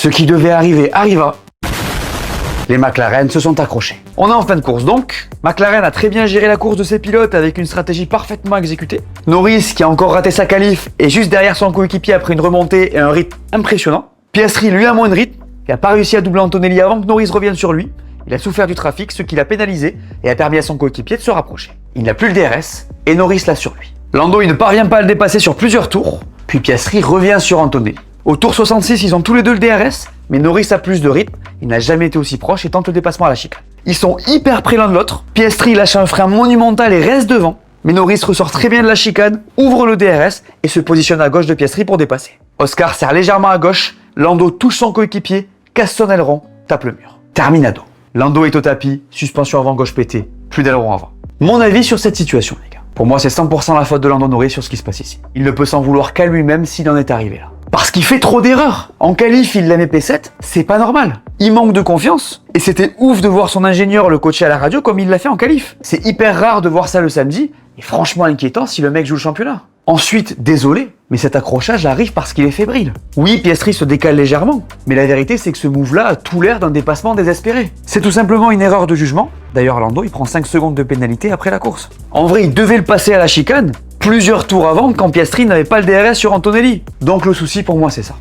Ce qui devait arriver arriva. Les McLaren se sont accrochés. On est en fin de course donc. McLaren a très bien géré la course de ses pilotes avec une stratégie parfaitement exécutée. Norris qui a encore raté sa qualif est juste derrière son coéquipier après une remontée et un rythme impressionnant. Piastri lui a moins de rythme et n'a pas réussi à doubler Antonelli avant que Norris revienne sur lui. Il a souffert du trafic, ce qui l'a pénalisé et a permis à son coéquipier de se rapprocher. Il n'a plus le DRS et Norris l'a sur lui. Lando il ne parvient pas à le dépasser sur plusieurs tours, puis Piastri revient sur Antonelli. Au tour 66, ils ont tous les deux le DRS, mais Norris a plus de rythme, il n'a jamais été aussi proche et tente le dépassement à la chicane. Ils sont hyper près l'un de l'autre, Piastri lâche un frein monumental et reste devant, mais Norris ressort très bien de la chicane, ouvre le DRS et se positionne à gauche de Piastri pour dépasser. Oscar serre légèrement à gauche, Lando touche son coéquipier, casse son aileron, tape le mur. Terminado. Lando est au tapis, suspension avant gauche pétée, plus d'aileron avant. Mon avis sur cette situation, les gars. Pour moi, c'est 100% la faute de Lando Norris sur ce qui se passe ici. Il ne peut s'en vouloir qu'à lui-même s'il en est arrivé là. Parce qu'il fait trop d'erreurs. En qualif, il l'aimait P7, c'est pas normal. Il manque de confiance. Et c'était ouf de voir son ingénieur le coacher à la radio comme il l'a fait en qualif. C'est hyper rare de voir ça le samedi, et franchement inquiétant si le mec joue le championnat. Ensuite, désolé, mais cet accrochage arrive parce qu'il est fébrile. Oui, Piastri se décale légèrement, mais la vérité c'est que ce move-là a tout l'air d'un dépassement désespéré. C'est tout simplement une erreur de jugement. D'ailleurs, Lando, il prend 5 secondes de pénalité après la course. En vrai, il devait le passer à la chicane plusieurs tours avant quand Piastri n'avait pas le DRS sur Antonelli. Donc le souci pour moi c'est ça.